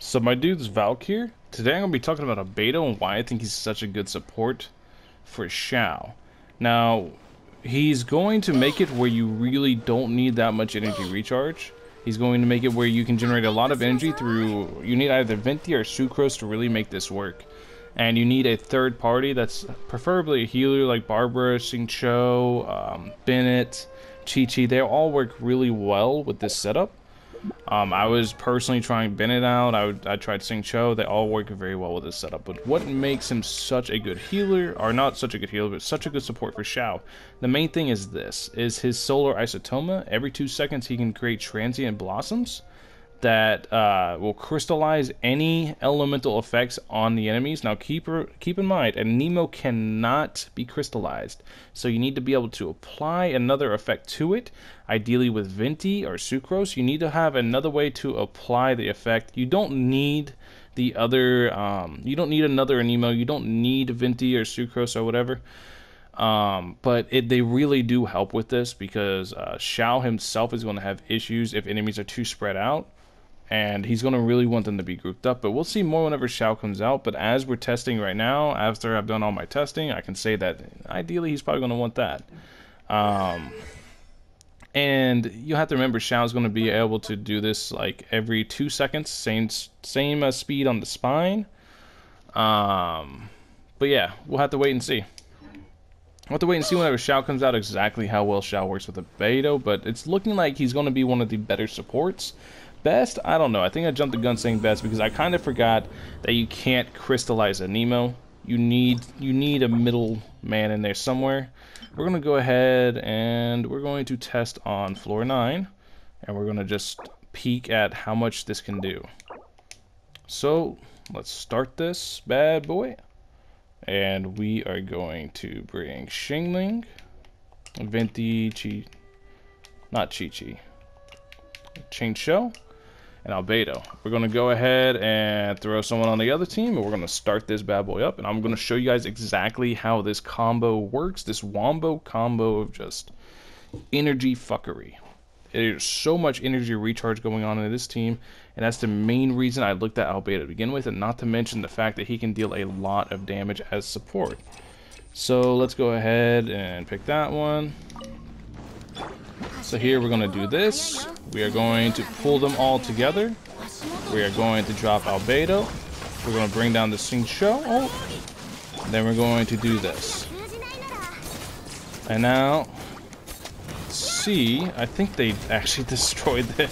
So my dude's Valk here. Today I'm going to be talking about Albedo and why I think he's such a good support for Xiao. Now, he's going to make it where you really don't need that much energy recharge. He's going to make it where you can generate a lot of energy through... You need either Venti or Sucrose to really make this work. And you need a third party that's preferably a healer like Barbara, Xiao, Bennett, Chi-Chi. They all work really well with this setup. I was personally trying Bennett out. I tried Xiao. They all work very well with this setup. But what makes him such a good healer, or not such a good healer, but such a good support for Xiao? The main thing is this: is his solar isotoma. Every 2 seconds, he can create transient blossoms that will crystallize any elemental effects on the enemies. Now keep in mind, a Nemo cannot be crystallized, so you need to be able to apply another effect to it, ideally with Venti or Sucrose. You need to have another way to apply the effect. You don't need the other, you don't need another Nemo, you don't need Venti or Sucrose or whatever. But they really do help with this, because Xiao himself is going to have issues if enemies are too spread out. And he's going to really want them to be grouped up. But we'll see more whenever Xiao comes out. But as we're testing right now, after I've done all my testing, I can say that ideally he's probably going to want that. And you'll have to remember, Xiao's going to be able to do this like every 2 seconds. Same speed on the spine. But yeah, we'll have to wait and see. We'll have to wait and see whenever Xiao comes out exactly how well Xiao works with Albedo. But it's looking like he's going to be one of the better supports. Best? I don't know. I think I jumped the gun saying best because I kind of forgot that you can't crystallize a Nemo. You need a middle man in there somewhere. We're going to go ahead and we're going to test on floor 9. And we're going to just peek at how much this can do. So let's start this bad boy. And we are going to bring Xingling, Venti, not Chi-Chi, Xiao, and Albedo. We're going to go ahead and throw someone on the other team, and we're going to start this bad boy up. And I'm going to show you guys exactly how this combo works, this wombo combo of just energy fuckery. There's so much energy recharge going on in this team, and that's the main reason I looked at Albedo to begin with, and not to mention the fact that he can deal a lot of damage as support. So let's go ahead and pick that one. So here we're going to do this. We are going to pull them all together. We are going to drop Albedo. We're going to bring down the Xiao. Oh. Then we're going to do this. And now, see, I think they actually destroyed it.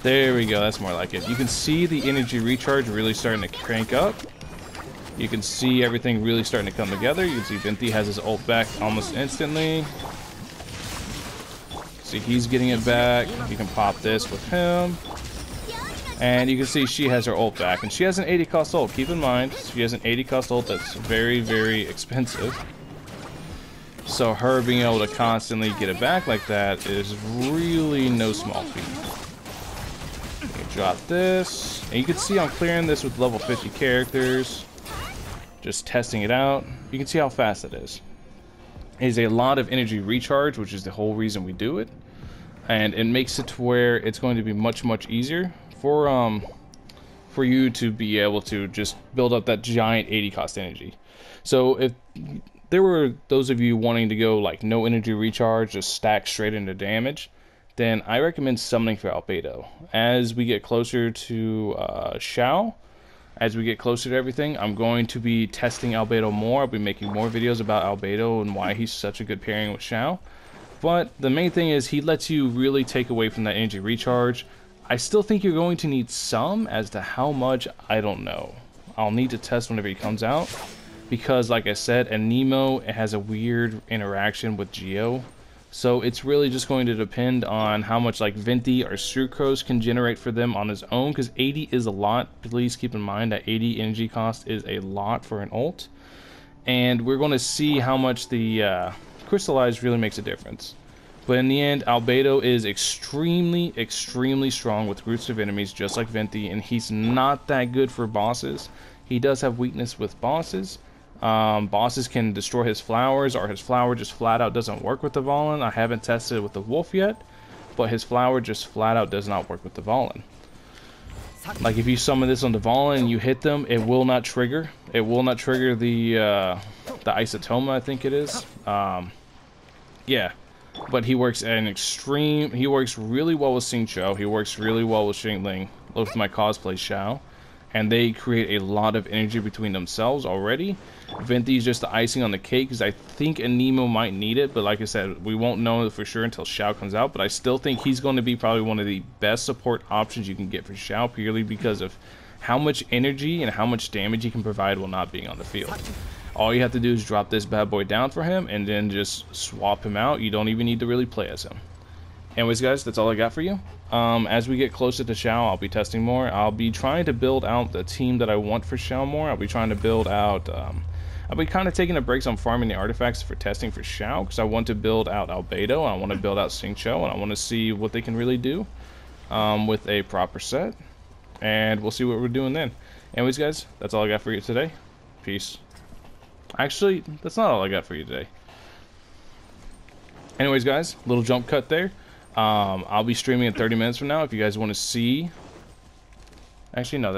There we go, that's more like it. You can see the energy recharge really starting to crank up. You can see everything really starting to come together. You can see Venti has his ult back almost instantly. See, he's getting it back. You can pop this with him. And you can see she has her ult back. And she has an 80 cost ult. Keep in mind, she has an 80 cost ult that's very, very expensive. So her being able to constantly get it back like that is really no small feat. You can drop this. And you can see I'm clearing this with level 50 characters. Just testing it out. You can see how fast it is. It is a lot of energy recharge, which is the whole reason we do it. And it makes it to where it's going to be much, much easier for you to be able to just build up that giant 80 cost energy. So if there were those of you wanting to go like no energy recharge, just stack straight into damage, then I recommend summoning for Albedo. As we get closer to Xiao, as we get closer to everything, I'm going to be testing Albedo more. I'll be making more videos about Albedo and why he's such a good pairing with Xiao. But the main thing is he lets you really take away from that energy recharge. I still think you're going to need some. As to how much, I don't know. I'll need to test whenever he comes out. Because, like I said, a Nemo has a weird interaction with Geo. So it's really just going to depend on how much like Venti or Sucrose can generate for them on his own. Because 80 is a lot. Please keep in mind that 80 energy cost is a lot for an ult. And we're going to see how much the crystallize really makes a difference. But in the end, Albedo is extremely, extremely strong with groups of enemies, just like Venti. And he's not that good for bosses. He does have weakness with bosses. Bosses can destroy his flowers, or his flower just flat out doesn't work with the Valen. I haven't tested it with the wolf yet, but his flower just flat out does not work with the Valen. Like if you summon this on Dvalin and you hit them, it will not trigger. It will not trigger the Isotoma, I think it is. Yeah, but he works at an extreme. He works really well with Xiao. He works really well with Xingling. With my cosplay Xiao, and they create a lot of energy between themselves already. Venti is just the icing on the cake because I think Anemo might need it, but like I said, we won't know for sure until Xiao comes out. But I still think he's going to be probably one of the best support options you can get for Xiao, purely because of how much energy and how much damage he can provide while not being on the field. All you have to do is drop this bad boy down for him and then just swap him out. You don't even need to really play as him. Anyways, guys, that's all I got for you. As we get closer to Xiao, I'll be testing more. I'll be trying to build out the team that I want for Xiao more. I'll be trying to build out... I'll be kind of taking a break on farming the artifacts for testing for Xiao, because I want to build out Albedo, and I want to build out Xiao, and I want to see what they can really do with a proper set. And we'll see what we're doing then. Anyways, guys, that's all I got for you today. Peace. Actually, that's not all I got for you today. Anyways, guys, little jump cut there. I'll be streaming in 30 minutes from now if you guys want to see. Actually, no,